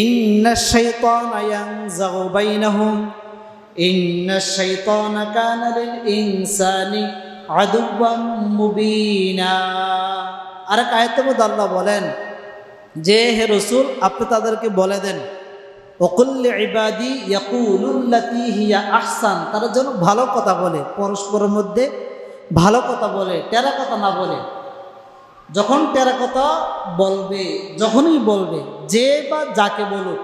ইন্নাশ শাইতানা ইয়ানযাগু বাইনাহুম ইন্নাশ শাইতানা কানা লিল ইনসানি আদুওয়াম মুবিনা। আরেক আয়াতের মধ্যে আল্লাহ বলেন যে হে রাসূল আপনি তাদেরকে বলে দেন ওকুল লিইবাদি ইয়াকুলুল্লাতী হিয়া আহসান, তারা যেন ভালো কথা বলে, পরস্পরের মধ্যে ভালো কথা বলে, টেরা কথা না বলে। যখন টেরা কথা বলবে, যখনই বলবে, যে বা যাকে বলুক,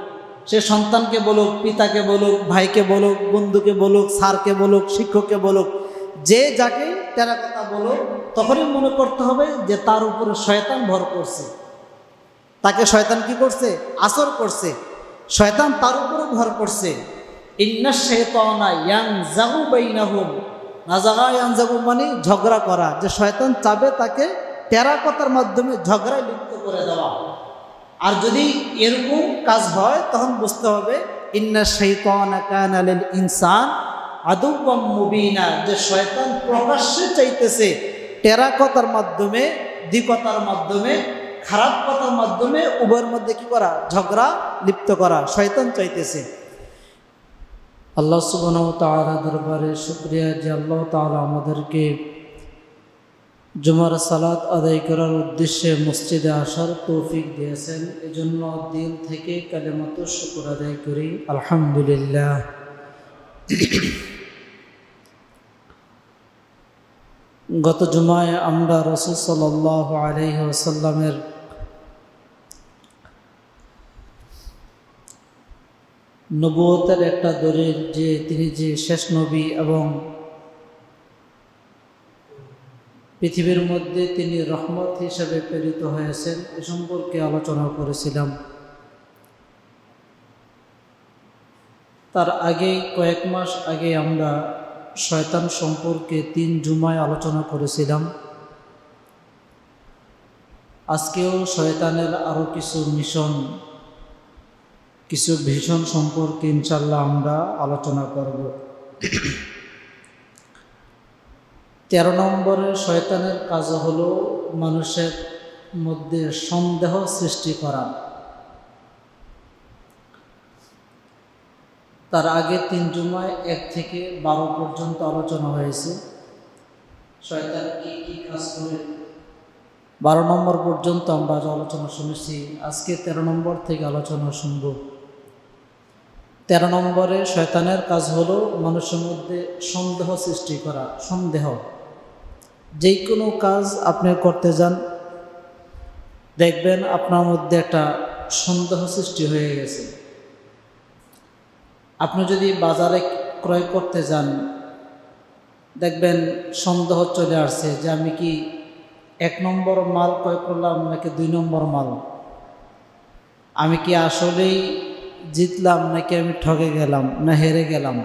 সে সন্তানকে বলুক, পিতাকে বলুক, ভাইকে বলুক, বন্ধুকে বলুক, স্যারকে বলুক, শিক্ষককে বলুক, যে যাকে টেরা কথা বলুক, তখনই মনে করতে হবে যে তার উপরে শয়তান ভর করছে, তাকে শয়তান কি করছে? আসর করছে, শয়তান তার উপরে ভর করছে। ইন্নাশ শাইতানা ইয়ানযাগু বাইনাহুম, নাযাগা ইয়ানযাগু মানে ঝগড়া করা, যে শয়তান চাবে তাকে টেরা কথার মাধ্যমে ঝগড়ায় লিপ্ত করে দেওয়া। আর যদি এরকম কাজ হয় তখন বুঝতে হবে ইন্নাশ শাইতানা কানা লিল ইনসান আদুওয়াম মুবিনা, যে শয়তান প্রকাশ্যে চাইতেছে টেরা কথার মাধ্যমে, দ্বিকতার মাধ্যমে, খারাপ কথার মাধ্যমে উভয়ের মধ্যে কি করা? ঝগড়া লিপ্ত করা শয়তান চাইতেছে। আল্লাহ সুবহানাহু ওয়া তাআলা দরবারে শুকরিয়া যে আল্লাহ তাআলা আমাদেরকে জুমার সালাত আদায় করার উদ্দেশ্যে মসজিদে আসার তৌফিক দিয়েছেন। এজন্য দিল থেকে কালেমাতুশ শুকর আদায় করি, আলহামদুলিল্লাহ। গত জুমায় আমরা রাসূল সাল্লাল্লাহু আলাইহি ওয়াসাল্লামের নবুয়তের একটা দলিল, যে তিনি যে শেষ নবী এবং পৃথিবীর মধ্যে তিনি রহমত হিসেবে প্রেরিত হয়েছেন, এ সম্পর্কে আলোচনা করেছিলাম। তার আগে কয়েক মাস আগে আমরা শয়তান সম্পর্কে 3 জুমায় আলোচনা করেছিলাম। আজকেও শয়তানের আরও কিছু মিশন, কিছু ভীষণ সম্পর্কে ইনশাল্লাহ আমরা আলোচনা করব। 13 নম্বরের শয়তানের কাজ হলো মানুষের মধ্যে সন্দেহ সৃষ্টি করা। তার আগে 3 জুমায় 1 থেকে 12 পর্যন্ত আলোচনা হয়েছে শয়তান কি কি কাজ করে। 12 নম্বর পর্যন্ত আমরা আলোচনা শুনেছি। আজকে 13 নম্বর থেকে আলোচনা শুনব। 13 নম্বরে শয়তানের কাজ হলো মানুষের মধ্যে সন্দেহ সৃষ্টি করা। সন্দেহ, যে কোনো কাজ আপনি করতে যান, দেখবেন আপনার মধ্যে একটা সন্দেহ সৃষ্টি হয়ে গেছে। আপনি যদি বাজারে ক্রয় করতে যান, দেখবেন সন্দেহ চলে আসছে যে আমি কি 1 নম্বর মাল ক্রয় করলাম নাকি 2 নম্বর মাল, আমি কি আসলেই জিতলাম নাকি আমি ঠকে গেলাম না হেরে গেলাম।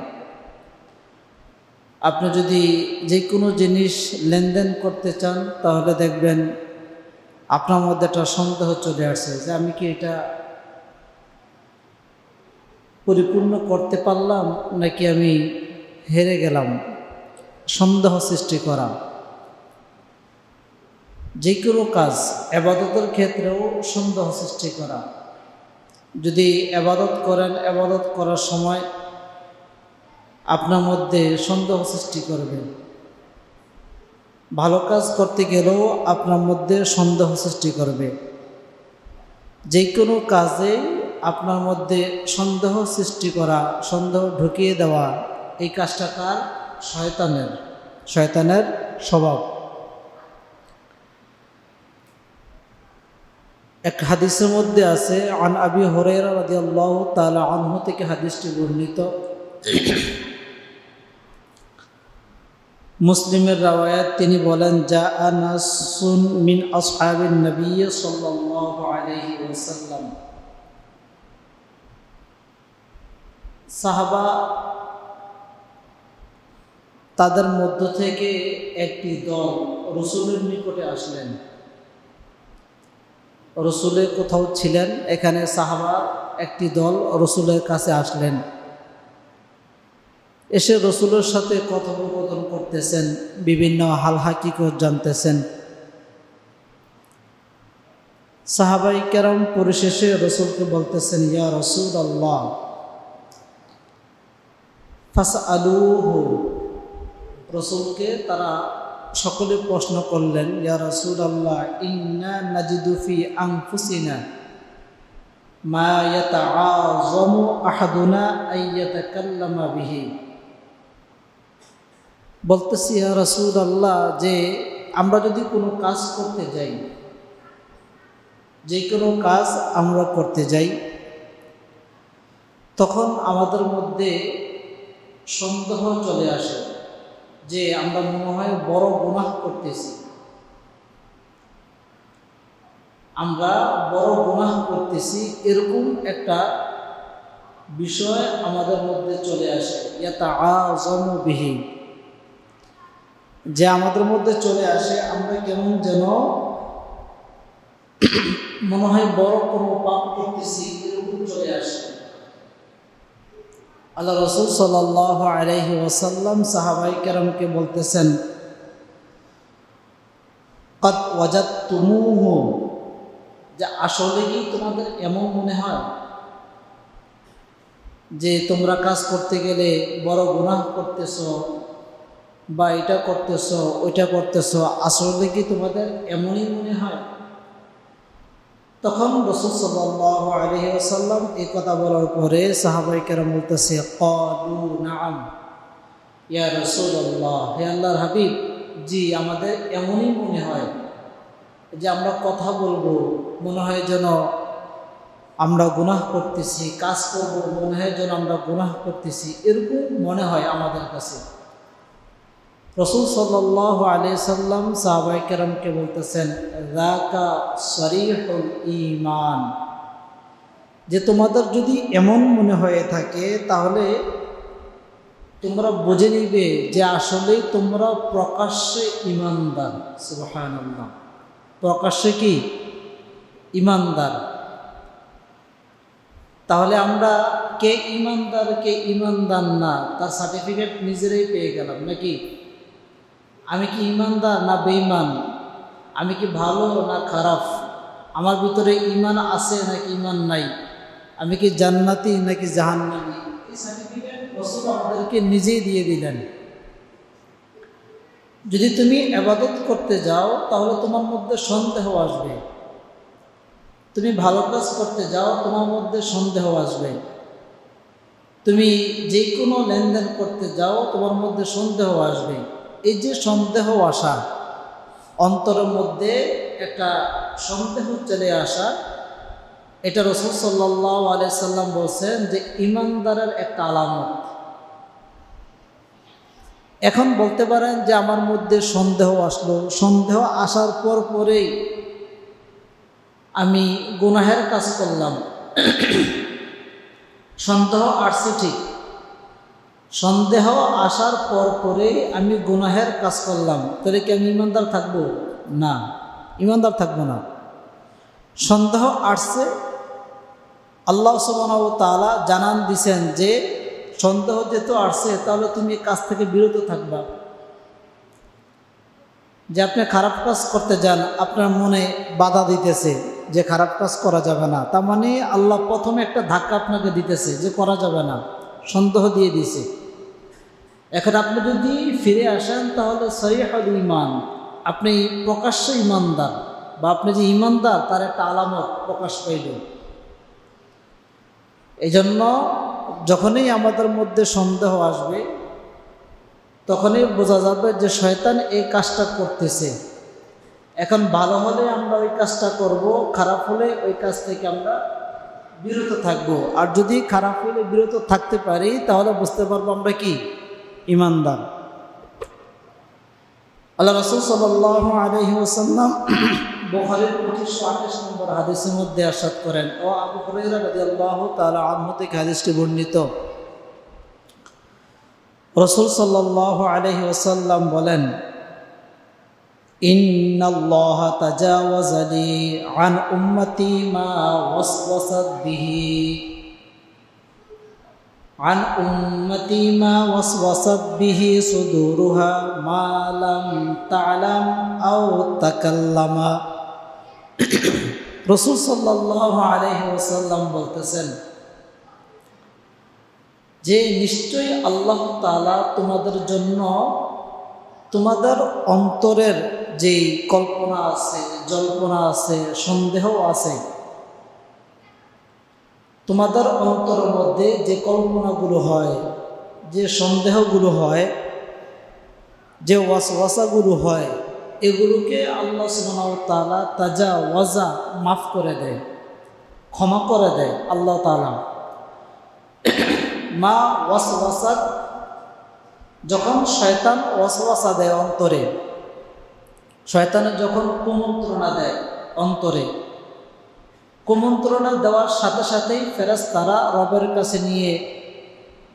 আপনি যদি যে কোনো জিনিস লেনদেন করতে চান, তাহলে দেখবেন আপনার মধ্যে একটা সন্দেহ চলে আসছে যে আমি কি এটা পরিপূর্ণ করতে পারলাম নাকি আমি হেরে গেলাম। সন্দেহ সৃষ্টি করা। যে কোনো কাজ, ইবাদতের ক্ষেত্রেও সন্দেহ সৃষ্টি করা। যদি ইবাদত করেন, ইবাদত করার সময় আপনার মধ্যে সন্দেহ সৃষ্টি করবে। ভালো কাজ করতে গেলেও আপনার মধ্যে সন্দেহ সৃষ্টি করবে। যে কোনো কাজে আপনার মধ্যে সন্দেহ সৃষ্টি করা, সন্দেহ ঢুকিয়ে দেওয়া, এই কাজটা কার? শয়তানের। শয়তানের স্বভাব। এক হাদিসের মধ্যে আছে, আন আবি হুরায়রা রাদিয়াল্লাহু তাআলা আনহু থেকে হাদিসটি বর্ণিত। মুসলিমের রাওয়ায়াত, তিনি বলেন, জাআ নাসুন মিন আসহাবিন নবী সাল্লাল্লাহু আলাইহি ওয়াসাল্লাম। সাহাবা তাদের মধ্য থেকে একটি দল রাসূলের নিকটে আসলেন। রাসূলের কোথাও ছিলেন, এখানে সাহাবা একটি দল রাসূলের কাছে আসলেন। এসে রাসূলের সাথে কথোপকথন করতেছেন, বিভিন্ন হাল হাকিকত জানতেছেন। সাহাবাই কেরাম পরিশেষে রসুলকে বলতেছেন, ইয়া রাসূলুল্লাহ ফাসআলুহু। রসুলকে তারা সকলে প্রশ্ন করলেন, ইয়া রাসূলুল্লাহ ইন্না নাজিদু ফি আনফুসিনা মা ইয়াতাআযামু আহাদুনা আইয়াতাকাল্লামা বিহি। বলতেছি, ইয়া রাসূলুল্লাহ, যে আমরা যদি কোনো কাজ করতে যাই, যে কোনো কাজ আমরা করতে যাই, তখন আমাদের মধ্যে সন্দেহ চলে আসে যে আমরা মনে হয় বড় গুনাহ করতেছি, আমরা বড় গুনাহ করতেছি, এরকম একটা বিষয় আমাদের মধ্যে চলে আসে। ইয়াতাআযামু বিহি, যে আমাদের মধ্যে চলে আসে আমরা কেমন যেন মনে হয় বড় কোনো পাপ করতেছি, এরকম চলে আসে। আল্লাহ রাসূল সাল্লাল্লাহু আলাইহি ওয়াসাল্লাম সাহাবায়ে কেরামকে বলতেছেন, ক্বাদ ওয়াজাদতুমুহু, যে আসলে কি তোমাদের এমন মনে হয় যে তোমরা কাজ করতে গেলে বড় গুনাহ করতেছো বা এটা করতেছো ওইটা করতেছো, আসলে কি তোমাদের এমনই মনে হয়? তখন রাসূল সাল্লাল্লাহু আলাইহি ওয়াসাল্লাম এই কথা বলার পরে সাহাবায়ে কেরাম বলতেছে, ক্বালু নাআম ইয়া রাসূলুল্লাহ, হে আল্লাহর হাবিব, জি আমাদের এমনই মনে হয় যে আমরা কথা বলবো মনে হয় যেন আমরা গুনাহ করতেছি, কাজ করবো মনে হয় যেন আমরা গুনাহ করতেছি, এরকম মনে হয় আমাদের কাছে। রাসূল সাল্লাল্লাহু আলাইহি সাল্লাম সাহাবায়ে কেরামকে বলতেছেন, যাকা সরিহুল ঈমান, যে তোমাদের যদি এমন মনে হয়ে থাকে তাহলে তোমরা বুঝে নিবে যে আসলেই তোমরা প্রকাশ্যে ঈমানদার। সুবহানাল্লাহ, প্রকাশ্যে কি ঈমানদার। তাহলে আমরা কে ঈমানদার কে ঈমানদার না তার সার্টিফিকেট নিজেরাই পেয়ে গেলাম নাকি? আমি কি ঈমানদার না বেঈমান, আমি কি ভালো না খারাপ, আমার ভিতরে ঈমান আছে নাকি ঈমান নাই, আমি কি জান্নাতি নাকি জাহান্নামী, এই সার্টিফিকেট রাসূল আমাদেরকে নিজেই দিয়ে দিলেন। যদি তুমি ইবাদত করতে যাও তাহলে তোমার মধ্যে সন্দেহ আসবে, তুমি ভালো কাজ করতে যাও তোমার মধ্যে সন্দেহ আসবে, তুমি যে কোনো লেনদেন করতে যাও তোমার মধ্যে সন্দেহ আসবে। এই যে সন্দেহ আসা, অন্তরের মধ্যে একটা সন্দেহ চলে আসা, এটা রাসূল সাল্লাল্লাহু আলাইহি সাল্লাম বলছেন যে ঈমানদারের একটা আলামত। এখন বলতে পারেন যে আমার মধ্যে সন্দেহ আসলো, সন্দেহ আসার পরেই আমি গুনাহের কাজ করলাম। সন্দেহ আসছে ঠিক, সন্দেহ আসার পরেই আমি গুনাহের কাজ করলাম, তাহলে কি আমি ঈমানদার থাকবো? না, ঈমানদার থাকবো না। সন্দেহ আসছে, আল্লাহ সুবহানাহু ওয়া তাআলা জানান দিছেন যে সন্দেহ যেহেতু আসছে তাহলে তুমি কাজ থেকে বিরত থাকবা। যে আপনি খারাপ কাজ করতে যান, আপনার মনে বাধা দিতেছে যে খারাপ কাজ করা যাবে না, তার মানে আল্লাহ প্রথমে একটা ধাক্কা আপনাকে দিতেছে যে করা যাবে না, সন্দেহ দিয়ে দিছে। এখন আপনি যদি ফিরে আসেন তাহলে সহিহুল ঈমান, আপনি প্রকাশ্য ঈমানদার, বা আপনি যে ঈমানদার তার একটা আলামত প্রকাশ পাইল। এই জন্য যখনই আমাদের মধ্যে সন্দেহ আসবে তখনই বোঝা যাবে যে শয়তান এই কাজটা করতেছে। এখন ভালো হলে আমরা ওই কাজটা করব, খারাপ হলে ওই কাজ থেকে আমরা বিরত থাকব। আর যদি খারাপ হলে বিরত থাকতে পারি তাহলে বুঝতে পারবো আমরা কি ঈমানদার। আল্লাহ রাসূল সাল্লাল্লাহু আলাইহি ওয়াসাল্লাম বুখারীর 2528 নম্বর হাদিসের মধ্যে ইরশাদ করেন, ও আবু হুরায়রা রাদিয়াল্লাহু তাআলা আনহু থেকে হাদিসটি বর্ণিত, রাসূল সাল্লাল্লাহু আলাইহি ওয়াসাল্লাম বলেন, ইন্নাল্লাহা তাজাওয়াজা লি আন উম্মতি মা ওয়াসওয়াসাত বিহি عن أمتي ما وسوست به صدورها ما لم تعلم أو تكلم রাসূল সাল্লাল্লাহু আলাইহি ওয়াসাল্লাম বলতেছেন যে নিশ্চয়ই আল্লাহ তাআলা তোমাদের জন্য তোমাদের অন্তরের যে কল্পনা আছে, জল্পনা আছে, সন্দেহ আছে, তোমাদের অন্তরের মধ্যে যে কল্পনাগুলো হয়, যে সন্দেহগুলো হয়, যে ওয়াসওয়াসাগুলো হয়, এগুলোকে আল্লাহ সুবহানাহু ওয়া তাআলা তাজাওয়াজা মাফ করে দেয়, ক্ষমা করে দেয় আল্লাহ তাআলা। মা ওয়াসওয়াসাত, যখন শয়তান ওয়াসওয়াসা দেয় অন্তরে, শয়তানের যখন কুমন্ত্রণা দেয় অন্তরে, কুমন্ত্রণা দেওয়ার সাথে সাথেই ফেরেশতারা রবের কাছে নিয়ে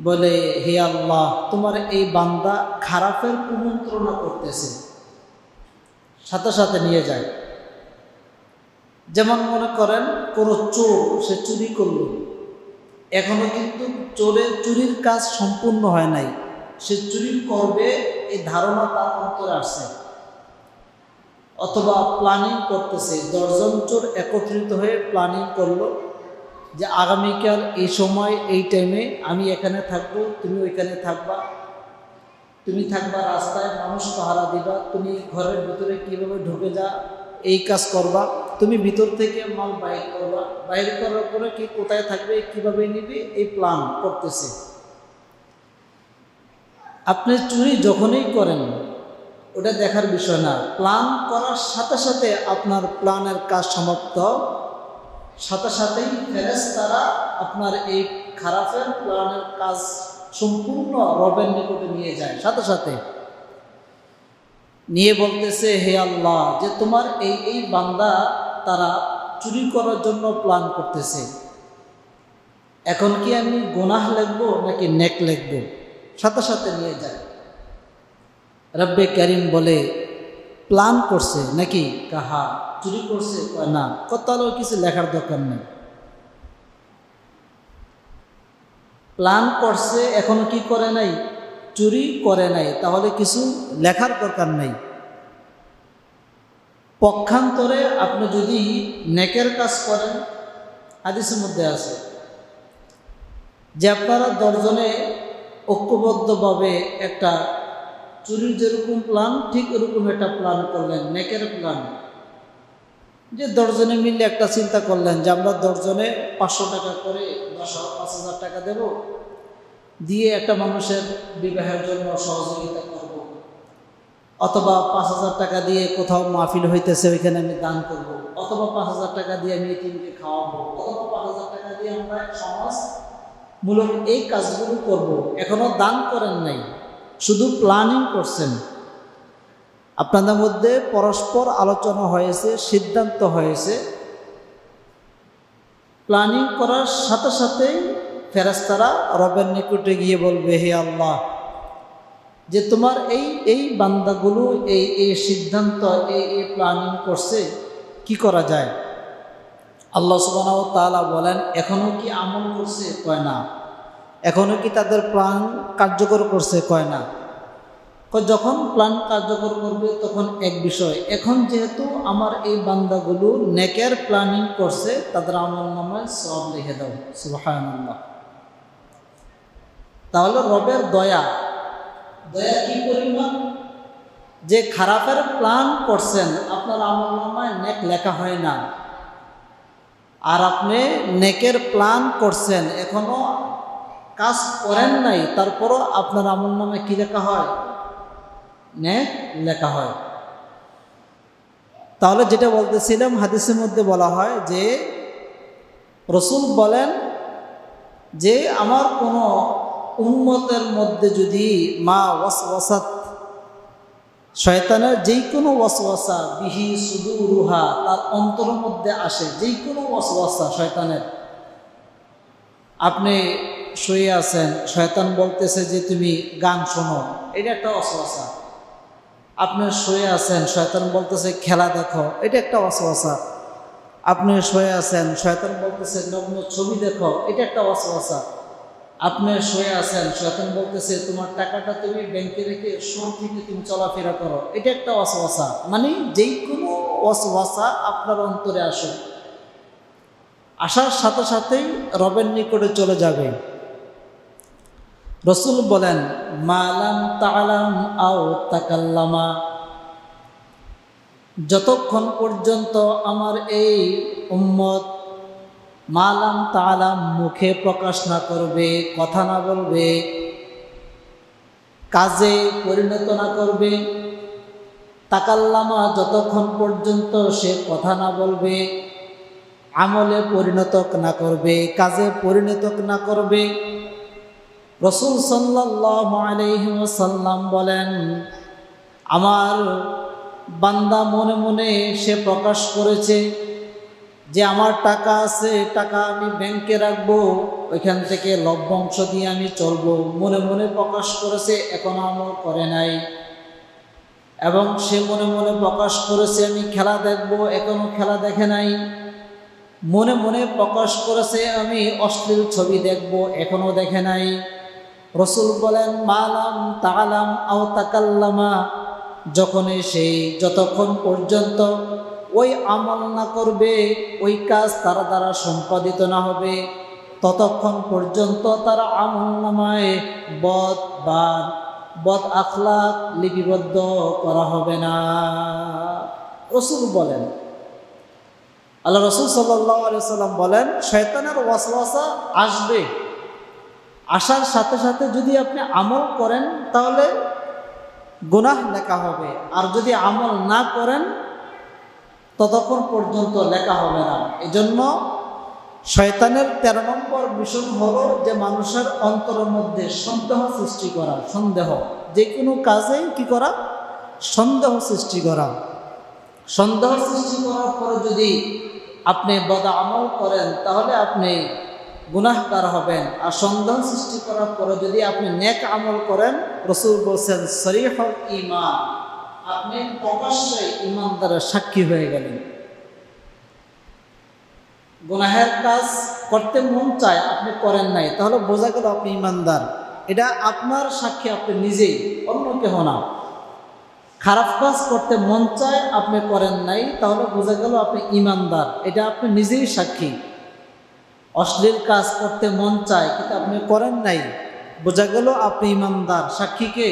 বলে, হে আল্লাহ, তোমার এই বান্দা খারাপের কুমন্ত্রণা করতেছে, সাথে সাথে নিয়ে যায়। যেমন মনে করেন কোনো চোর, সে চুরি করল, এখনো কিন্তু চুরির কাজ সম্পূর্ণ হয় নাই, সে চুরি করবে এই ধারণা তার অন্তরে আসছে, অথবা প্ল্যানিং করতেছে। 10 জন চোর একত্রিত হয়ে প্ল্যানিং করলো যে আগামীকাল এই সময় এই টাইমে আমি এখানে থাকবো, তুমি ওইখানে থাকবা, তুমি থাকবা রাস্তায়, মানুষ পাহারা দিবা, তুমি ঘরের ভিতরে কীভাবে ঢুকে যা এই কাজ করবা, তুমি ভিতর থেকে মাল বাইর করবা, বাইর করার পরে কি কোথায় থাকবে, কীভাবে নিবে, এই প্ল্যান করতেছে। আপনি চুরি যখনই করেন ওটা দেখার বিষয় না, প্ল্যান করার সাথে সাথে আপনার প্ল্যানের কাজ সমাপ্ত, সাথে সাথেই ফেরেশতারা আপনার এই খারাপের প্ল্যানের কাজ সম্পূর্ণ রবের নিকটে নিয়ে যায়, সাথে সাথে নিয়ে বলতেছে, হে আল্লাহ, যে তোমার এই বান্দা তারা চুরি করার জন্য প্ল্যান করতেছে, এখন কি আমি গুনাহ লিখবো নাকি নেক লিখবো, সাথে সাথে নিয়ে যায়। রব্বে কারীম বলে, প্ল্যান করছে নাকি? কাহা চুরি করছে? না, কত কিছু লেখার দরকার নেই, প্ল্যান করছে, এখনো কি করে নাই? চুরি করে নাই, তাহলে কিছু লেখার দরকার নাই। পক্ষান্তরে আপনি যদি নেকের কাজ করেন, হাদিসের মধ্যে আছে যে আপনারা 10 জনে ঐক্যবদ্ধভাবে একটা চুরির যেরকম প্ল্যান, ঠিক এরকম একটা প্ল্যান করলেন, নেকের প্ল্যান, যে 10 জনে মিলে একটা চিন্তা করলেন যে আমরা 10 জনে 500 টাকা করে 5,000 টাকা দেব, দিয়ে একটা মানুষের বিবাহের জন্য সহযোগিতা করব, অথবা 5,000 টাকা দিয়ে কোথাও মাহফিল হইতেছে ওইখানে আমি দান করব, অথবা 5,000 টাকা দিয়ে আমি এতিমকে খাওয়াবো, অথবা 5,000 টাকা দিয়ে আমরা সমাজমূলক এই কাজগুলো করব। এখনো দান করেন নাই, শুধু প্ল্যানিং করছেন। আপনাদের মধ্যে পরস্পর আলোচনা হয়েছে, সিদ্ধান্ত হয়েছে, প্ল্যানিং করার সাথে সাথেই ফেরেশতারা রবের নিকটে গিয়ে বলবে, হে আল্লাহ, যে তোমার এই বান্দাগুলো এই সিদ্ধান্ত, এই প্ল্যানিং করছে, কি করা যায়? আল্লাহ সুবহানাহু ওয়া তাআলা বলেন, এখনো কি আমল করছে? কয় না। এখনো কি তাদের প্ল্যান কার্যকর করছে? কয় না। যখন প্ল্যান কার্যকর করবে তখন এক বিষয়, এখন যেহেতু আমার এই বান্দাগুলো নেকের প্ল্যানিং করছে, তাদের আমলনামায় সওয়াব লিখে দাও। সুবহানাল্লাহ। তাহলে রবের দয়া কি পরিমাণ, যে খারাপের প্ল্যান করছেন আপনার আমলনামায় নেক লেখা হয় না, আর আপনি নেকের প্ল্যান করছেন, এখনো কাজ করেন নাই, তারপরও আপনার আমলনামায় কি লেখা হয়? নেক লেখা হয়। তাহলে যেটা বলতেছিলাম, হাদিসের মধ্যে বলা হয় যে রাসূল বলেন যে আমার কোনো উম্মতের মধ্যে যদি মা ওয়াসওয়াসাত, শয়তানের যেই কোনো ওয়াসওয়াসা, বিহি সুদুরুহা, তার অন্তরের মধ্যে আসে যেই কোনো ওয়াসওয়াসা শয়তানের, আপনি শুয়ে আছেন, শয়তান বলতেছে যে তুমি গান শোনো, এটা একটা ওয়াসওয়াসা। আপনি শুয়ে আছেন, শয়তান বলতেছে খেলা দেখো, এটা একটা ওয়াসওয়াসা। আপনি শুয়ে আছেন, শয়তান বলতেছে নগ্ন ছবি দেখো, এটা একটা ওয়াসওয়াসা। আপনি শুয়ে আছেন, শয়তান বলতেছে তোমার টাকাটা তুমি ব্যাংকে রেখে সুদ থেকে তুমি চলাফেরা করো, এটা একটা ওয়াসওয়াসা। মানে যেই কোনো ওয়াসওয়াসা আপনার অন্তরে আসে, আসার সাথে সাথেই রবের নিকটে চলে যাবে। রসুল বলেন, মালাম তালাম আও তাকাল্লামা, যতক্ষণ পর্যন্ত আমার এই উম্মত মালাম তালাম মুখে প্রকাশ না করবে, কথা না বলবে, কাজে পরিণত না করবে, তাকাল্লামা যতক্ষণ পর্যন্ত সে কথা না বলবে, আমলে পরিণত না করবে, কাজে পরিণত না করবে। রাসূল সাল্লাল্লাহু আলাইহি ওয়াসাল্লাম বলেন, আমার বান্দা মনে মনে সে প্রকাশ করেছে যে আমার টাকা আছে, টাকা আমি ব্যাংকে রাখবো, ওইখান থেকে লভ্যাংশ দিয়ে আমি চলবো, মনে মনে প্রকাশ করেছে, এখনো আমল করে নাই। এবং সে মনে মনে প্রকাশ করেছে আমি খেলা দেখবো, এখনো খেলা দেখে নাই। মনে মনে প্রকাশ করেছে আমি অশ্লীল ছবি দেখবো, এখনো দেখে নাই। রাসূল বলেন, মালাম তালাম আও তাকাল্লামা, যতক্ষণ পর্যন্ত ওই আমল না করবে, ওই কাজ তার দ্বারা সম্পাদিত না হবে, ততক্ষণ পর্যন্ত তার আমলনামায় বদ আখলাক লিপিবদ্ধ করা হবে না। রাসূল বলেন, আল্লাহ রাসূল সাল্লাল্লাহু আলাইহি সাল্লাম বলেন, শয়তানের ওয়াসওয়াসা আসবে, আসার সাথে সাথে যদি আপনি আমল করেন তাহলে গুনাহ লেখা হবে, আর যদি আমল না করেন ততক্ষণ পর্যন্ত লেখা হবে না। এজন্য শয়তানের 13 নম্বর মিশন হলো যে মানুষের অন্তরের মধ্যে সন্দেহ সৃষ্টি করা। সন্দেহ, যে কোনো কাজে কি করা? সন্দেহ সৃষ্টি করা। সন্দেহ সৃষ্টি করার পরে যদি আপনি বদ আমল করেন তাহলে আপনি গুনাহগার হবেন, আর সন্দেহ সৃষ্টি করার পরে যদি আপনি নেক আমল করেন, রাসূল বলেন সরিহুল ঈমান, আপনি প্রকাশ্যে ঈমানদারের সাক্ষী হয়ে গেলেন। গুনাহের কাজ করতে মন চায়, আপনি করেন নাই, তাহলে বোঝা গেল আপনি ঈমানদার। এটা আপনার সাক্ষী, আপনি নিজেই, অন্য কেহ না। খারাপ কাজ করতে মন চায়, আপনি করেন নাই, তাহলে বোঝা গেল আপনি ঈমানদার, এটা আপনি নিজেই সাক্ষী। অশ্লীল কাজ করতে মন চায় কিন্তু আপনি করেন নাই, বোঝা গেল আপনি ঈমানদার। সাক্ষীকে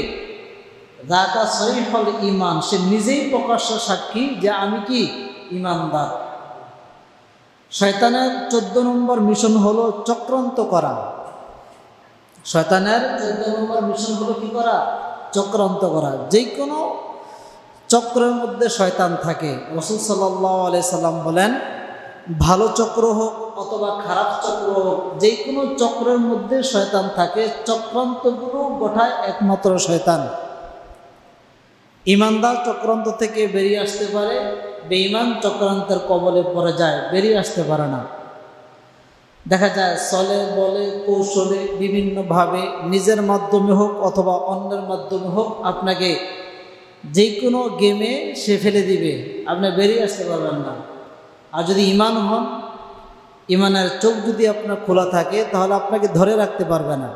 যাকা সরিহুল ঈমান, সে নিজেই প্রকাশ্য সাক্ষী যে আমি কি ঈমানদার। শয়তানের 14 নম্বর মিশন হলো চক্রান্ত করা। শয়তানের 14 নম্বর মিশন হলো কি করা? চক্রান্ত করা। যে কোনো চক্রের মধ্যে শয়তান থাকে। রাসূল সাল্লাল্লাহু আলাইহি সাল্লাম বলেন, ভালো চক্র হোক অথবা খারাপ চক্র হোক, যে কোনো চক্রের মধ্যে শয়তান থাকে। চক্রান্তগুলো গোটায় একমাত্র শয়তান। ঈমানদার চক্রান্ত থেকে বেরিয়ে আসতে পারে, বেঈমান চক্রান্তের কবলে পড়ে যায়, বেরিয়ে আসতে পারে না। দেখা যায় চলে বলে কৌশলে বিভিন্নভাবে নিজের মাধ্যমে হোক অথবা অন্যের মাধ্যমে হোক আপনাকে যে কোনো গেমে সে ফেলে দিবে, আপনি বেরিয়ে আসতে পারবেন না। আর যদি ঈমান হন, ঈমানের চোখ যদি আপনার খোলা থাকে তাহলে আপনাকে ধরে রাখতে পারবে না।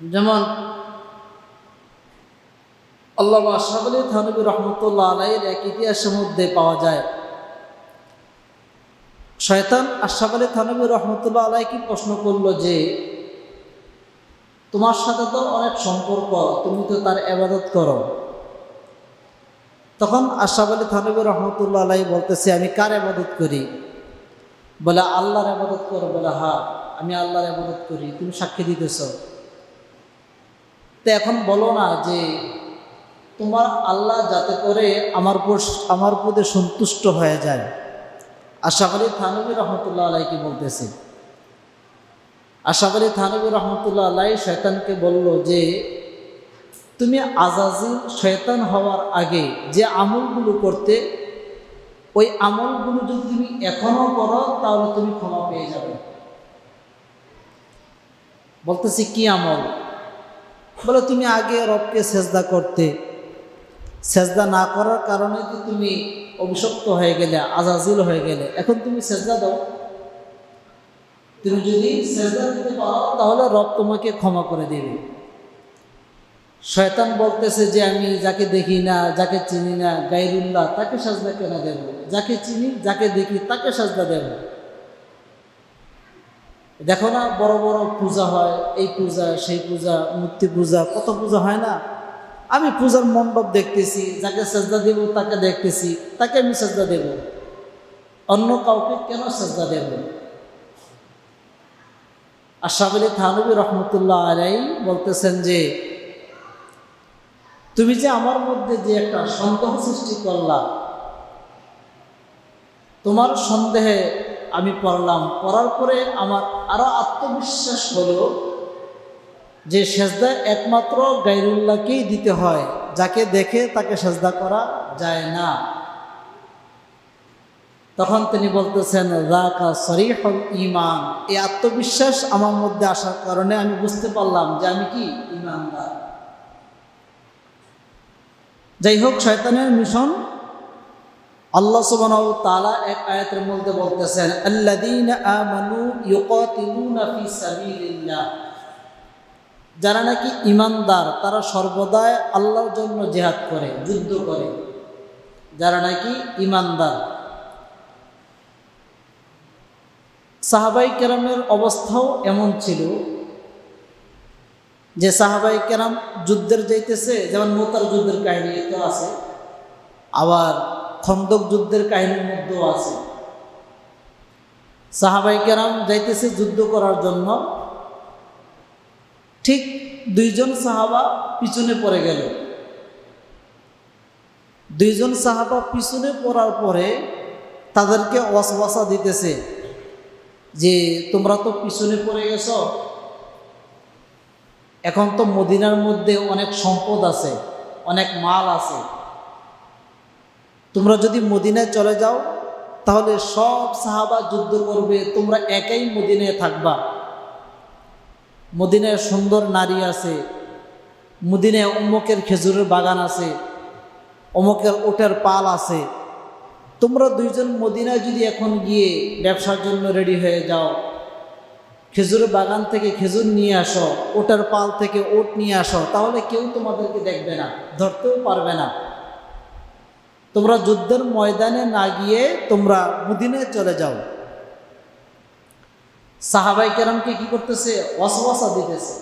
যেমন আল্লামা আশরাফ আলী থানভী রহমতুল্লাহ আলাইহির এক ইতিহাসের মধ্যে পাওয়া যায়, শয়তান আশরাফ আলী থানভী রহমতুল্লাহ আলাইহি প্রশ্ন করলো যে তোমার সাথে তো অনেক সম্পর্ক, তুমি তো তার ইবাদত করো। তখন আশরাফ আলী থানভী রহমতুল্লাহ আলাইহি বলতেছে, আমি কার ইবাদত করি? বলে আল্লাহর ইবাদত করো। বলে হ্যাঁ, আমি আল্লাহর ইবাদত করি, তুমি সাক্ষী দিতেছ। তো এখন বলো না যে তোমার আল্লাহ যাতে করে আমার প্রতি সন্তুষ্ট হয়ে যায়। আশরাফ আলী থানভী রহমতুল্লাহ আলাইহি বলতেছে। আশরাফ আলী থানভী রহমতুল্লাহ আলাইহি শয়তানকে বলল যে তুমি আজাজিল শয়তান হওয়ার আগে যে আমলগুলো করতে, ওই আমলগুলো যদি তুমি এখনো করো তাহলে তুমি ক্ষমা পেয়ে যাবে। বলতেছি কি আমল? বলে তুমি আগে রবকে সেজদা করতে, সেজদা না করার কারণে তো তুমি অভিশপ্ত হয়ে গেলে, আজাজিল হয়ে গেলে, এখন তুমি সেজদা দাও। তুমি যদি সেজদা দিতে পারো তাহলে রব তোমাকে ক্ষমা করে দেবে। শয়তান বলতেছে যে আমি যাকে দেখি না, যাকে চিনি না, গায়রুল্লাহ, তাকে সাজদা কেন দেব? যাকে চিনি, যাকে দেখি তাকে সাজদা দেব। দেখো না, বড় বড় পূজা হয়, এই পূজা সেই পূজা, মূর্তি পূজা, কত পূজা হয় না। আমি পূজার মণ্ডপ দেখতেছি, যাকে সেজদা দেব তাকে দেখতেছি, তাকে আমি সেজদা দেব, অন্য কাউকে কেন সেজদা দেব? আশরাফ আলী থানভী রহমতুল্লাহ আলাইহি বলতেছেন যে তুমি যে আমার মধ্যে যে একটা সন্দেহ সৃষ্টি করলা, তোমার সন্দেহে আমি পড়লাম, পড়ার পরে আমার আরো আত্মবিশ্বাস হলো যে সেজদা একমাত্র গায়রুল্লাহকেই দিতে হয়, যাকে দেখে তাকে সেজদা করা যায় না। তখন তিনি বলতেছেন যাকা সরিহুল ঈমান। এই আত্মবিশ্বাস আমার মধ্যে আসার কারণে আমি বুঝতে পারলাম যে আমি কি ঈমানদার। যাই হোক, শয়তানের মিশন আল্লাহ সুবহানাহু ওয়া তাআলা এক আয়াতের মধ্যে বলতেছেন আল্লাযীনা আমানু ইউকাতিলুনা ফি সাবিলিল্লাহ। যারা নাকি ঈমানদার তারা সর্বদাই আল্লাহর জন্য জিহাদ করে, যুদ্ধ করে। যারা নাকি ঈমানদার। সাহাবাই কেরামের অবস্থাও এমন ছিল যে সাহাবাই কেরাম যুদ্ধের যাইতেছে, যেমন মুতার যুদ্ধের কাহিনী তো আছে, আবার খন্দক যুদ্ধের কাহিনীর মধ্যেও আছে। সাহাবাই কেরাম যাইতেছে যুদ্ধ করার জন্য, ঠিক দুইজন সাহাবা পিছনে পড়ে গেল। দুইজন সাহাবা পিছনে পড়ার পরে তাদেরকে ওয়াসওয়াসা দিতেছে যে তোমরা তো পিছনে পড়ে গেছ, এখন তো মদিনার মধ্যে অনেক সম্পদ আছে, অনেক মাল আছে, তোমরা যদি মদিনায় চলে যাও তাহলে সব সাহাবা যুদ্ধ করবে, তোমরা একাই মদিনায় থাকবা। মদিনায় সুন্দর নারী আছে, মদিনায় অমুকের খেজুরের বাগান আছে, অমুকের ওটের পাল আছে, তোমরা দুইজন মদিনায় যদি এখন গিয়ে ব্যবসার জন্য রেডি হয়ে যাও, খেজুরের বাগান থেকে খেজুর নিয়ে আসো, ওটের পাল থেকে ওট নিয়ে আসো, তাহলে কেউ তোমাদেরকে দেখবে না, ধরতেও পারবে না। তোমরা যুদ্ধের ময়দানে না গিয়ে তোমরা মদিনায় চলে যাও। সাহাবাই কেরামকে কি করতেছে? ওয়াসওয়াসা দিতেছে।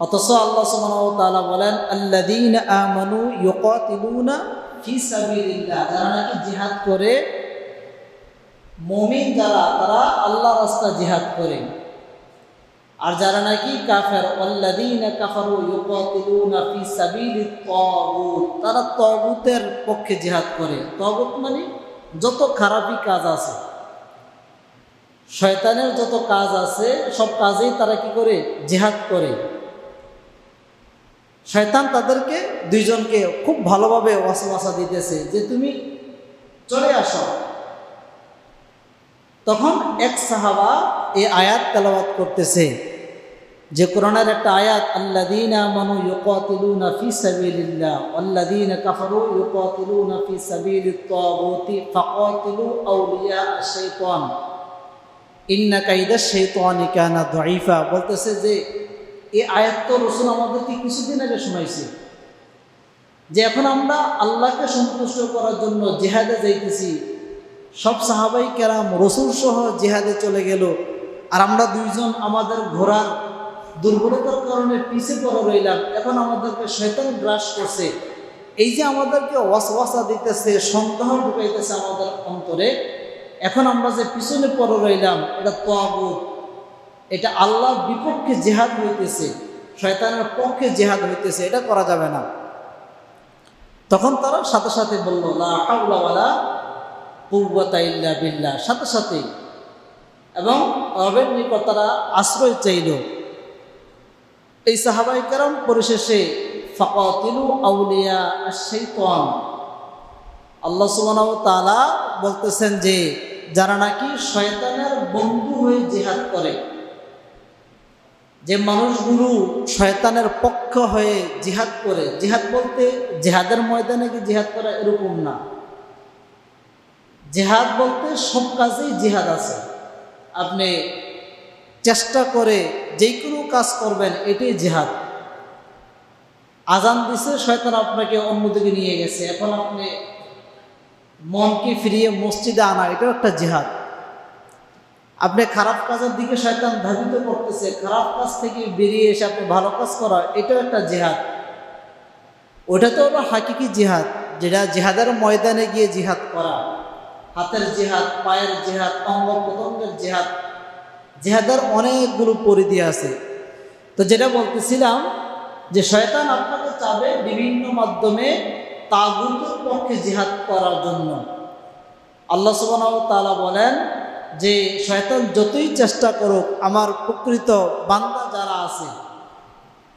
অথচ আল্লাহ সুবহানাহু ওয়া তাআলা বলেন আল্লাযীনা আমানু ইউকাতিলুনা ফি সাবিলিল্লাহ। যারা নাকি জিহাদ করে, মুমিন যারা, তারা আল্লাহর রাস্তায় জিহাদ করে। আর যারা নাকি কাফের, আল্লাযীনা কাফারু ইউকাতিলুনা ফি সাবিলিত তাগুত, তারা তাগুতের পক্ষে জিহাদ করে। তাগুত মানে যত খারাপি কাজ আছে, শয়তানের যত কাজ আছে, সব কাজেই তারা কি করে? জিহাদ করে। শয়তান তাদেরকে দুইজনকে খুব ভালোভাবে ওয়াসওয়াসা দিতেছে যে তুমি চলে আসো। তখন এক সাহাবা এই আয়াত তেলাওয়াত করতেছে, যে কোরআনের একটা আয়াত আল্লাযীনা আমানু ইউকাতিলুনা ফি সাবিলিল্লাহ ওয়াল্লাযীনা কাফারু ইউকাতিলুনা ফি সাবিলিত তাগুতি ফাকাতিলু আউলিয়া আশ-শাইতান ইন্না কাইদাশ শাইতানি কানা দাঈফা। বলতেছে যে এই আয়াত তো রাসূল আমাদেরকে কিছুদিন আগে শোনাইছে, যে এখন আমরা আল্লাহকে সন্তুষ্ট করার জন্য জিহাদে যাইতেছি। সব সাহাবাই কেরাম রাসূল সহ জিহাদে চলে গেল, আর আমরা দুইজন আমাদের ঘোড়ার দুর্বলতার কারণে পিছে পড়ে রইলাম। এখন আমাদেরকে শয়তান গ্রাস করছে। এই যে আমাদেরকে ওয়াসওয়াসা দিতেছে, সন্দেহ ঢুকাইতেছে আমাদের অন্তরে, এখন আমরা যে পিছনে পড়ে রইলাম, এটা তাগুত, এটা আল্লাহর বিপক্ষে জিহাদ হইতেছে, শয়তানের পক্ষে জিহাদ হইতেছে, এটা করা যাবে না। তখন তারা সাথে সাথে বলল লা হাওলা ওয়ালা কুওয়াতা ইল্লা বিল্লাহ, সাথে সাথে, এবং রবের নিকট তারা আশ্রয় চাইল। এই সাহাবায়ে কেরাম পরিশেষে ফাকাতিলু আউলিয়া আশ-শাইতান, আল্লাহ সুবহানাহু ওয়া তাআলা বলতেছেন যে যারা নাকি শয়তানের বন্ধু হয়ে জিহাদ করে, যে মানুষগুলো শয়তানের পক্ষ হয়ে জিহাদ করে। জিহাদ বলতে জিহাদের ময়দানে কি জিহাদ করা এরকম না। জিহাদ বলতে সব কাজেই জিহাদ আছে। আপনি চেষ্টা করে যে কোনো কাজ করবেন, এটাই জিহাদ। আজান দিছে, শয়তান আপনাকে অন্যদিকে নিয়ে গেছে, এখন আপনি মনকে ফিরিয়ে মসজিদে আনা, এটাও একটা জিহাদ। আপনি খারাপ কাজের দিকে শয়তান ধাবিত করতেছে, খারাপ কাজ থেকে বেরিয়ে এসে আপনি ভালো কাজ করা, এটাও একটা জিহাদ। ওটা তো হলো হাকিকি জিহাদ, যেটা জিহাদের ময়দানে গিয়ে জিহাদ করা, হাতের জিহাদ, পায়ের জিহাদ, অঙ্গ প্রত্যঙ্গের জিহাদ। জিহাদের অনেকগুলো পরিধি আছে। তো যেটা বলতেছিলাম যে শয়তান আপনাকে চাবে বিভিন্ন মাধ্যমে তাগুতের পক্ষে জিহাদ করার জন্য। আল্লাহ সুবহানাহু ওয়া তাআলা বলেন যে শয়তান যতই চেষ্টা করুক, আমার প্রকৃত বান্দা যারা আছে,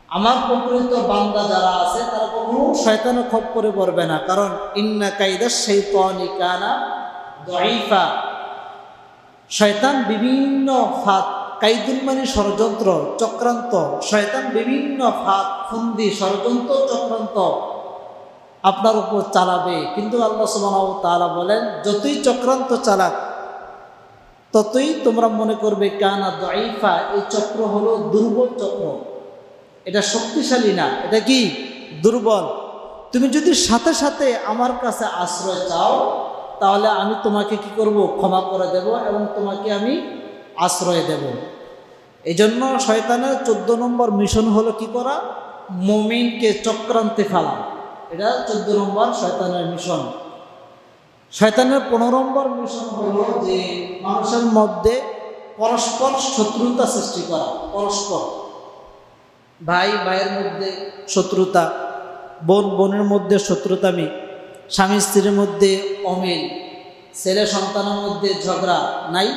আমার প্রকৃত বান্দা যারা আছে তারা কখনো শয়তানের খপ্পরে পড়বে না। কারণ ইন্না কাইদাশ শাইতানি কানা দাঈফা। শয়তান বিভিন্ন ফাঁদ, কাইদুল মানে ষড়যন্ত্র, চক্রান্ত, শয়তান বিভিন্ন ফাঁদ, ফন্দি, ষড়যন্ত্র, চক্রান্ত আপনার উপর চালাবে। কিন্তু আল্লাহ সুবহানাহু ওয়া তাআলা বলেন যতই চক্রান্ত চালাক ততই তোমরা মনে করবে কানা দাঈফা, এই চক্র হলো দুর্বল চক্র, এটা শক্তিশালী না, এটা কি দুর্বল। তুমি যদি সাথে সাথে আমার কাছে আশ্রয় চাও তাহলে আমি তোমাকে কি করব, ক্ষমা করে দেব এবং তোমাকে আমি আশ্রয় দেব। এই জন্য শয়তানের 14 নম্বর মিশন হলো কি করা, মুমিনকে চক্রান্তে ফেলা। এটা 14 নম্বর শয়তানের মিশন। শয়তানের 15 নম্বর মিশন হলো যে মানুষের মধ্যে পরস্পর শত্রুতা সৃষ্টি করা। পরস্পর ভাই ভাইয়ের মধ্যে শত্রুতা, বোন বোনের মধ্যে শত্রুতামি, স্বামী স্ত্রীর মধ্যে অমিল, ছেলে সন্তানের মধ্যে ঝগড়া নাই?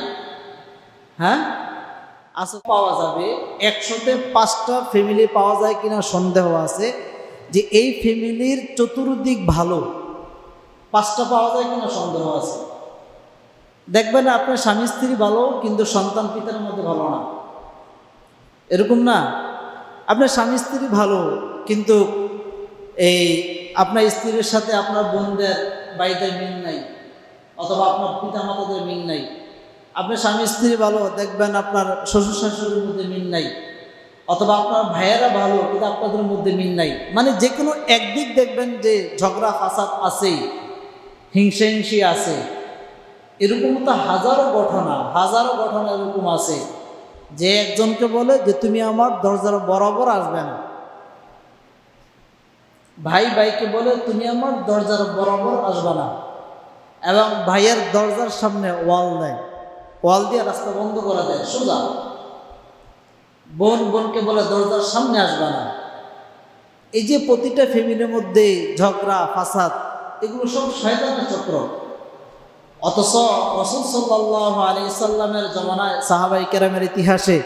হ্যাঁ, আসলে পাওয়া যাবে। 100তে 5টা ফ্যামিলি পাওয়া যায় কিনা সন্দেহ আছে যে এই ফ্যামিলির চতুর্দিক ভালো, 5টা পাওয়া যায় কিনা সন্দেহ আছে। দেখবেন আপনার স্বামী স্ত্রী ভালো কিন্তু সন্তান পিতার মধ্যে ভালো না, এরকম না? আপনার স্বামী স্ত্রী ভালো কিন্তু এই আপনার স্ত্রীর সাথে আপনার বোনদের ভাইদের মিল নাই, অথবা আপনার পিতা মাতাদের মিল নাই। আপনার স্বামী স্ত্রী ভালো, দেখবেন আপনার শ্বশুর শাশুড়ির মধ্যে মিল নাই, অথবা আপনার ভাইয়েরা ভালো কিন্তু আপনাদের মধ্যে মিল নাই। মানে যে কোনো একদিক দেখবেন যে ঝগড়া ফাসাদ আছেই, হিংসি আছে। এরকম তো হাজারো ঘটনা এরকম আছে যে একজনকে বলে যে তুমি আমার দরজার বরাবর আসবে না, ভাই ভাইকে বলে তুমি আমার দরজার বরাবর আসবে না, এবং ভাইয়ের দরজার সামনে ওয়াল দেয়, ওয়াল দিয়ে রাস্তা বন্ধ করে দেয় সোজা। বোন বোনকে বলে দরজার সামনে আসবে না। এই যে প্রতিটা ফ্যামিলির মধ্যে ঝগড়া ফাসাদ, এগুলো সব শয়তানের চক্র। অথচ রাসূল সাল্লাল্লাহু আলাইহি সাল্লামের জমানায় সাহাবায়ে কেরামের ইতিহাসে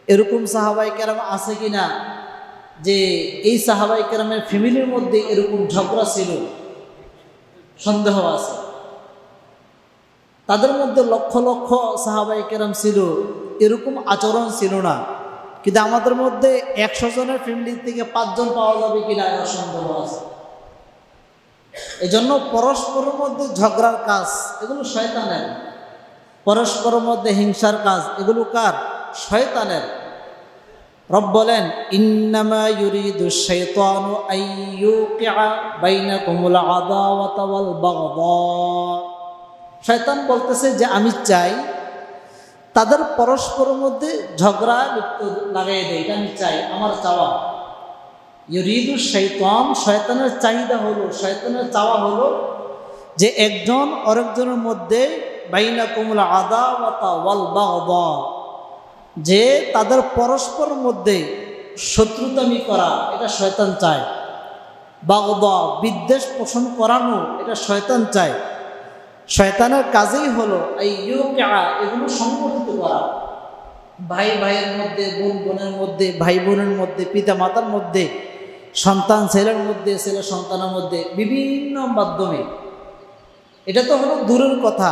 এরকম সাহাবায়ে কেরাম আছে কিনা যে এই সাহাবায়ে কেরামের ফ্যামিলির মধ্যে এরকম ঝগড়া ছিল? সন্দেহ আছে। তাদের মধ্যে লক্ষ লক্ষ সাহাবায়ে কেরাম ছিল, এরকম আচরণ ছিল না। কিন্তু আমাদের মধ্যে 100 জনের ফ্যামিলি থেকে 5 জন পাওয়া যাবে কিনা এর সন্দেহ আছে। এজন্য পরস্পরের মধ্যে ঝগড়ার কাজ এগুলো শয়তানের, পরস্পরের মধ্যে হিংসার কাজ এগুলো কার? শয়তানের। রব বলেন ইন্নামা ইউরিদুশ শাইতানু আইয়ুকিআ বাইনাকুমুল আদাওয়াতা ওয়াল বাগদা। শয়তান বলতেছে যে আমি চাই তাদের পরস্পরের মধ্যে ঝগড়া লাগাই দেয়, এটা আমি চাই, আমার চাওয়া। ইউরিদুশ শাইতান, শয়তানের চাহিদা হলো, শয়তানের চাওয়া হলো যে একজন আরেকজনের মধ্যে বাইনাকুমুল আদাওয়াতা ওয়াল বাগদা, যে তাদের পরস্পরের মধ্যে শত্রুতামি করা, এটা শয়তান চায়। বাগদা, বিদ্বেষ পোষণ করানো, এটা শয়তান চায়। শয়তানের কাজেই হলো আইয়ুকিআ, এগুলো সংগঠিত করা। ভাই ভাইয়ের মধ্যে, বোন বোনের মধ্যে, ভাই বোনের মধ্যে, পিতা মাতার মধ্যে, সন্তান ছেলের মধ্যে, ছেলে সন্তানের মধ্যে, বিভিন্ন মাধ্যমে। এটা তো হলো দূরের কথা।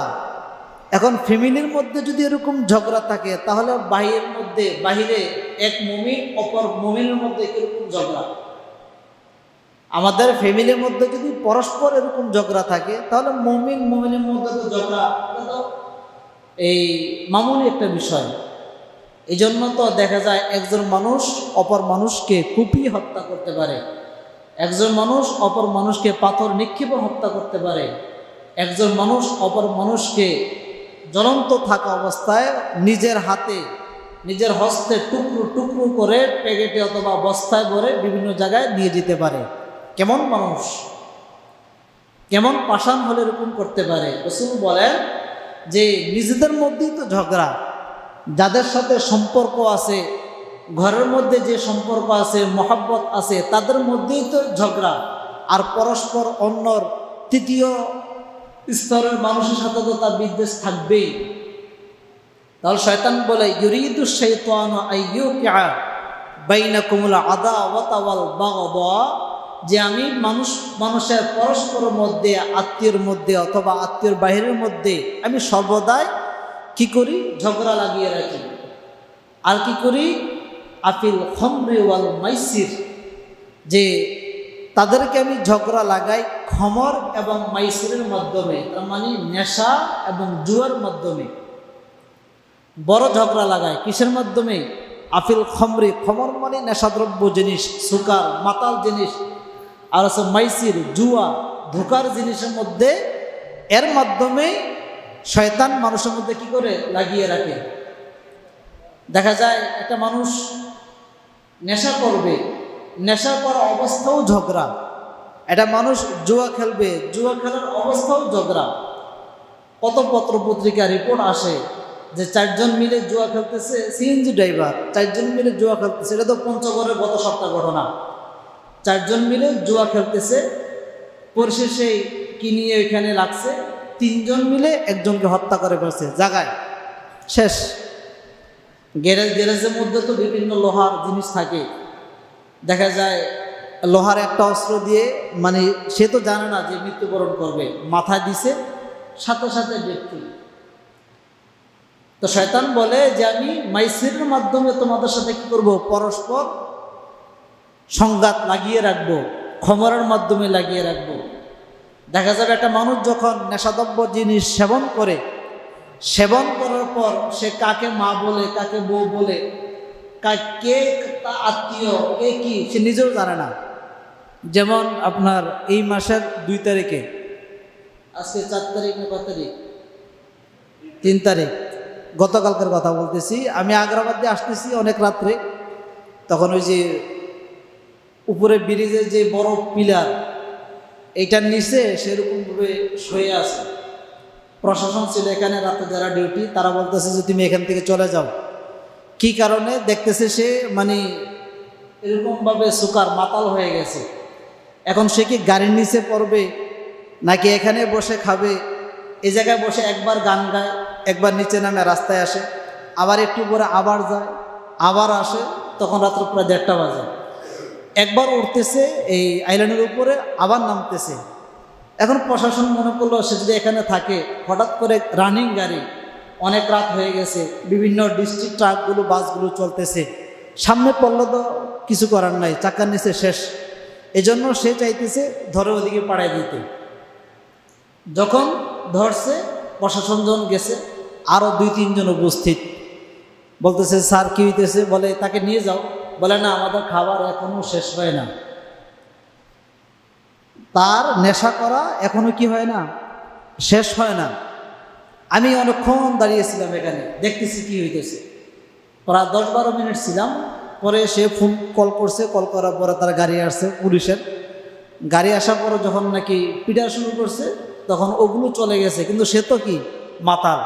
এখন ফ্যামিলির মধ্যে যদি এরকম ঝগড়া থাকে তাহলে বাহিরের মধ্যে, বাহিরে এক মুমিন অপর মুমিনের মধ্যে এরকম ঝগড়া। আমাদের ফ্যামিলির মধ্যে যদি পরস্পর এরকম ঝগড়া থাকে তাহলে মুমিন মুমিনের মধ্যে তো ঝগড়া, এটা তো এই মামুলি একটা বিষয়। এই জন্য তো দেখা যায় একজন মানুষ অপর মানুষকে কুপিয়ে হত্যা করতে পারে, একজন মানুষ অপর মানুষকে পাথর নিক্ষেপে হত্যা করতে পারে, একজন মানুষ অপর মানুষকে জ্বলন্ত থাকা অবস্থায় নিজের হাতে নিজের হস্তে টুকরো টুকরো করে প্যাকেটে অথবা বস্তায় ভরে বিভিন্ন জায়গায় নিয়ে যেতে পারে। কেমন মানুষ, কেমন পাষাণ হলে এরকম করতে পারে? রাসূল বলেন যে নিজেদের মধ্যেই তো ঝগড়া, যাদের সাথে সম্পর্ক আছে, ঘরের মধ্যে যে সম্পর্ক আছে, মহব্বত আছে, তাদের মধ্যেই তো ঝগড়া, আর পরস্পর অন্যর তৃতীয় স্তরের মানুষের সাথে তো তার বিদ্বেষ থাকবেই। তাহলে শয়তান বলে ইউরিদু শাইতানু আইয়ুকিআ বাইনাকুমুল আদাওয়াতা ওয়াল বাগদা, যে আমি মানুষের পরস্পর মধ্যে, আত্মীয়র মধ্যে অথবা আত্মীয়র বাহিরের মধ্যে আমি সর্বদাই কি করি? ঝগড়া লাগিয়ে রাখি। আর কি করি? আফিল খমরি ওয়াল মাইসির, যে তাদেরকে আমি ঝগড়া লাগাই খমর এবং মাইসিরের মাধ্যমে, তার মানে নেশা এবং জুয়ার মাধ্যমে বড় ঝগড়া লাগায়। কিসের মাধ্যমে? আফিল খমরি, খমর মানে নেশাদ্রব্য জিনিস, সুকার মাতাল জিনিস, আর আছে মাইসির জুয়া ধোকার জিনিসের মধ্যে, এর মাধ্যমে শয়তান মানুষের মধ্যে কি করে লাগিয়ে রাখে। দেখা যায় একটা মানুষ নেশা করবে, নেশা করা অবস্থাও ঝগড়া। একটা মানুষ জুয়া খেলবে, জুয়া খেলার অবস্থাও ঝগড়া। কত পত্র পত্রিকা রিপোর্ট আসে যে 4 জন মিলে জুয়া খেলতেছে, সিএনজি ড্রাইভার 4 জন মিলে জুয়া খেলতেছে। এটা তো পঞ্চগড়ের গত সপ্তাহ ঘটনা। 4 জন মিলে জুয়া খেলতেছে, পরিশেষে কি নিয়ে ওইখানে লাগছে, 3 জন মিলে একজনকে হত্যা করে ফেলছে জায়গায়, শেষ। গ্যারেজের মধ্যে তো বিভিন্ন লোহার জিনিস থাকে, দেখা যায় লোহার একটা অস্ত্র দিয়ে, মানে সে তো জানে না যে মৃত্যুবরণ করবে, মাথায় দিছে, সাথে সাথে মৃত্যু। তো শয়তান বলে যে আমি মাইসিরের মাধ্যমে তোমাদের সাথে কি করব? পরস্পর সংঘাত লাগিয়ে রাখবো, খমরের মাধ্যমে লাগিয়ে রাখবো। দেখা যাবে একটা মানুষ যখন নেশাদ্রব্য জিনিস সেবন করে, সেবন করার পর সে কাকে মা বলে, কাকে বউ বলে, কে আত্মীয়, কে কি, সে নিজেও জানে না। যেমন আপনার এই মাসের 2 তারিখে, আজকে 4 তারিখ না কত তারিখ? 3 তারিখ, গতকালকের কথা বলতেছি। আমি আগ্রাবাদ দিয়ে আসতেছি অনেক রাত্রে, তখন ওই যে উপরে ব্রিজের যে বড় পিলার, এইটার নিচে সেরকমভাবে শুয়ে আছে। প্রশাসন ছিল এখানে, রাতে যারা ডিউটি, তারা বলতেছে যে তুমি এখান থেকে চলে যাও। কি কারণে? দেখতেছে সে মানে এরকমভাবে সুকার মাতাল হয়ে গেছে। এখন সে কি গাড়ির নিচে পড়বে নাকি এখানে বসে খাবে? এই জায়গায় বসে একবার গান গায়, একবার নিচে নামে রাস্তায় আসে, আবার একটু পরে আবার যায়, আবার আসে, তখন রাত্র প্রায় 1:30 বাজে। একবার উঠতেছে এই আইল্যান্ডের উপরে, আবার নামতেছে। এখন প্রশাসন মনে করলো সে যদি এখানে থাকে, হঠাৎ করে রানিং গাড়ি, অনেক রাত হয়ে গেছে, বিভিন্ন ডিস্ট্রিক্ট ট্রাকগুলো বাসগুলো চলতেছে, সামনে পড়লে তো কিছু করার নাই, চাকার নিচে শেষ। এজন্য সে চাইতেছে ধরে ওদিকে পাড়ায় দিতে। যখন ধরছে, প্রশাসন যখন গেছে, আরও 2-3 জন উপস্থিত, বলতেছে স্যার কি হইতেছে? বলে তাকে নিয়ে যাও। বলে না, আমাদের খাবার এখনো শেষ হয় না। তার নেশা করা এখনো কি হয় না? শেষ হয় না। আমি অনেকক্ষণ দাঁড়িয়েছিলাম এখানে, দেখতেছি কি হইতেছে। প্রায় 10-12 মিনিট ছিলাম। পরে সে ফোন কল করছে, কল করার পরে তার গাড়ি আসছে, পুলিশের গাড়ি আসার পরে যখন নাকি পিটা শুরু করছে, তখন ওগুলো চলে গেছে। কিন্তু সে তো কি মাতাল,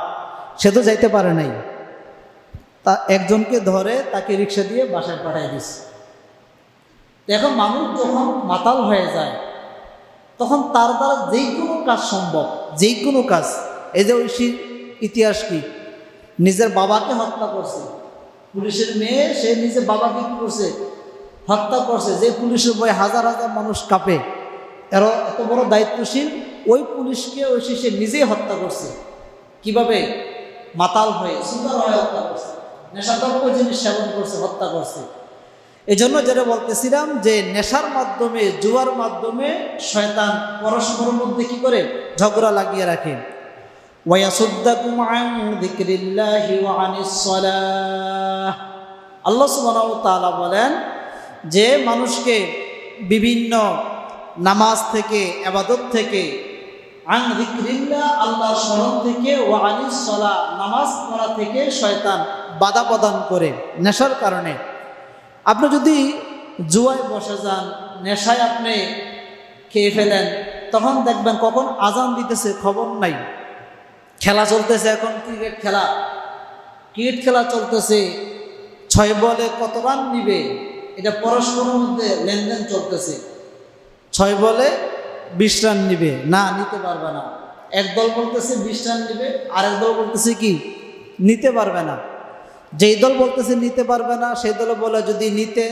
সে তো যাইতে পারে নাই। তা একজনকে ধরে তাকে রিক্সা দিয়ে বাসায় পাঠিয়ে দিচ্ছে। এখন মানুষ যখন মাতাল হয়ে যায়, তখন তার দ্বারা যেই কোনো কাজ সম্ভব, যেই কোনো কাজ। এই যে ঐশীর ইতিহাস কি, নিজের বাবাকে হত্যা করছে, পুলিশের মেয়ে, সে নিজের বাবাকে কি করছে? হত্যা করছে। যে পুলিশের ভয়ে হাজার হাজার মানুষ কাঁপে, এরা এত বড় দায়িত্বশীল, ওই পুলিশকে ঐশী সে নিজেই হত্যা করছে। কিভাবে? মাতাল হয়ে, সুন্দর হয়ে হত্যা করছে, নেশাদ্রব্য জিনিস সেবন করছে, হত্যা করছে। এই জন্য যেটা বলতেছিলাম যে নেশার মাধ্যমে, জুয়ার মাধ্যমে শয়তান পরস্পরের মধ্যে কি করে? ঝগড়া লাগিয়ে রাখে। ওয়ায়াসুদ্দাকুম আন যিকরিল্লাহি ওয়া আনিস সালাহ। আল্লাহ সুবহানাহু ওয়া তাআলা বলেন যে মানুষকে বিভিন্ন নামাজ থেকে, ইবাদত থেকে আন যিকরিল্লাহ, আল্লাহর স্মরণ থেকে, ওয়া আনিস সালাহ, নামাজ পড়া থেকে শয়তান বাধা প্রদান করে নেশার কারণে। আপনি যদি জুয়ায় বসে যান, নেশায় আপনি খেয়ে ফেলেন, তখন দেখবেন কখন আজান দিতেছে খবর নাই। খেলা চলতেছে, এখন ক্রিকেট খেলা চলতেছে, 6 বলে কত রান নিবে এটা পরস্পরের মধ্যে লেনদেন চলতেছে। 6 বলে 20 রান নিবে, না নিতে পারবে না। এক দল বলতেছে 20 রান নিবে, আরেক দল বলতেছে কি নিতে পারবে না। যেই দল বলতেছে নিতে পারবে না, সেই দল বলে যদি নিতে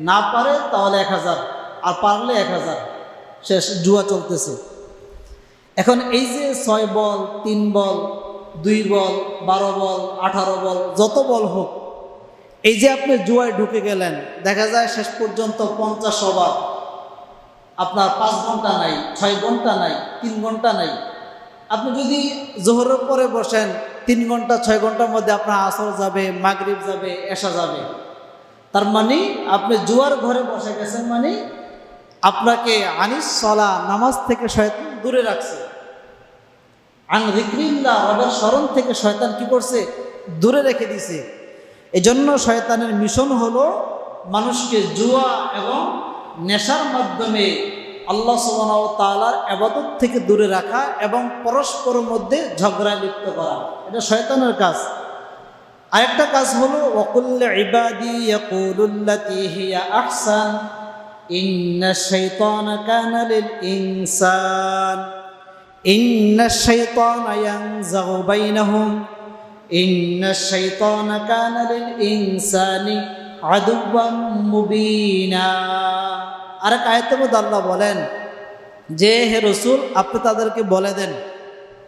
না পারে তাহলে 1000, আর পারলে 1000। শেষ, জুয়া চলতেছে। এখন এই যে 6 বল, 3 বল, 2 বল, 12 বল, 18 বল, যত বল হোক, এই যে আপনি জুয়ায় ঢুকে গেলেন, দেখা যায় শেষ পর্যন্ত 50 ওভার, আপনার 5 ঘন্টা নাই, 6 ঘন্টা নাই, 3 ঘন্টা নাই। আপনি যদি জোহরের পরে বসেন, 3 ঘন্টা 6 ঘন্টার মধ্যে আপনার আসর যাবে, মাগরিব যাবে, এশা যাবে। তার মানে আপনি জুয়ার ঘরে বসে গেছেন, মানে আপনাকে আনিস সালাহ, নামাজ থেকে শয়তান দূরে রাখছে। আন যিকরিল্লাহ, রবের স্মরণ থেকে শয়তান কি করছে, দূরে রেখে দিছে। এজন্য শয়তানের মিশন হলো মানুষকে জুয়া এবং নেশার মাধ্যমে আল্লাহ সুবহানাহু ওয়া তাআলার ইবাদত থেকে দূরে রাখা এবং পরস্পরের মধ্যে ঝগড়া লিপ্ত করা, এটা শয়তানের কাজ। আরেকটা কাজ হলো ওয়াকুল্লি ইবাদি ইয়াকুলুল্লাতী হিয়া আহসান ইন্নাশ শাইতানা কানা লিল ইনসান ইন্নাশ শাইতানা ইয়ানযাগু বাইনাহুম ইন্নাশ শাইতানা কানা লিল ইনসানি আদুওয়াম মুবিনা। আরেক আয়াতের মধ্যে আল্লাহ বলেন যে হে রাসূল, আপনি তাদেরকে বলে দেন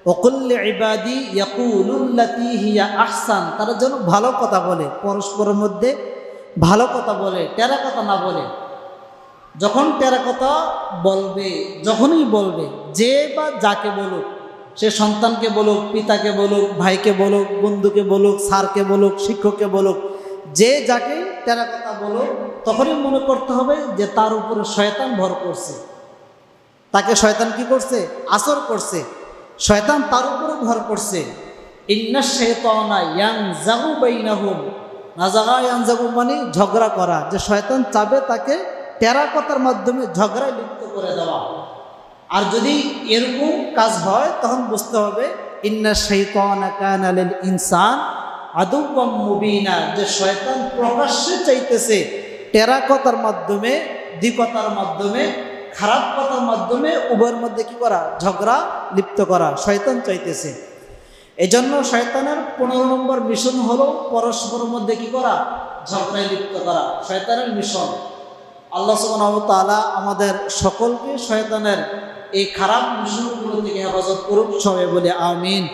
ওয়াকুল্লি ইবাদি ইয়াকুলুল্লাতী হিয়া আহসান, তারা যেন ভালো কথা বলে, পরস্পরের মধ্যে ভালো কথা বলে, টেরা কথা না বলে। যখন টেরা কথা বলবে, যখনই বলবে, যে বা যাকে বলুক, সে সন্তানকে বলুক, পিতাকে বলুক, ভাইকে বলুক, বন্ধুকে বলুক, স্যারকে বলুক, শিক্ষককে বলুক, যে যাকে টেরা কথা বলুক, তখনই মনে করতে হবে যে তার উপরে শয়তান ভর করছে, তাকে শয়তান কি করছে, আসর করছে, শয়তান তার উপরে ভর করছে। ইন্নাশ শাইতানা ইয়ানযাগু বাইনাহুম, নাযাগা ইয়ানযাগু মানে ঝগড়া করা, যে শয়তান চাবে তাকে টেরা কথার মাধ্যমে ঝগড়ায় লিপ্ত করে দেওয়া। আর যদি এরকম কাজ হয় তখন বুঝতে হবে ইন্নাশ শাইতানা কানা লিল ইনসান আদুওয়াম মুবিনা, যে শয়তান প্রকাশ্যে চাইতেছে টেরা কথার মাধ্যমে, দ্বিকতার মাধ্যমে, খারাপ কথার মাধ্যমে উভয়ের মধ্যে কি করা, ঝগড়া লিপ্ত করা শয়তান চাইতেছে। এজন্য শয়তানের 15 নম্বর মিশন হলো পরস্পরের মধ্যে কি করা, ঝগড়ায় লিপ্ত করা, শয়তানের মিশন। আল্লাহ সুবহানাহু ওয়া তাআলা আমাদের সকলকে শয়তানের এই খারাপ মিশনগুলো থেকে হেফাজত করুক, সবাই বলে আমিন।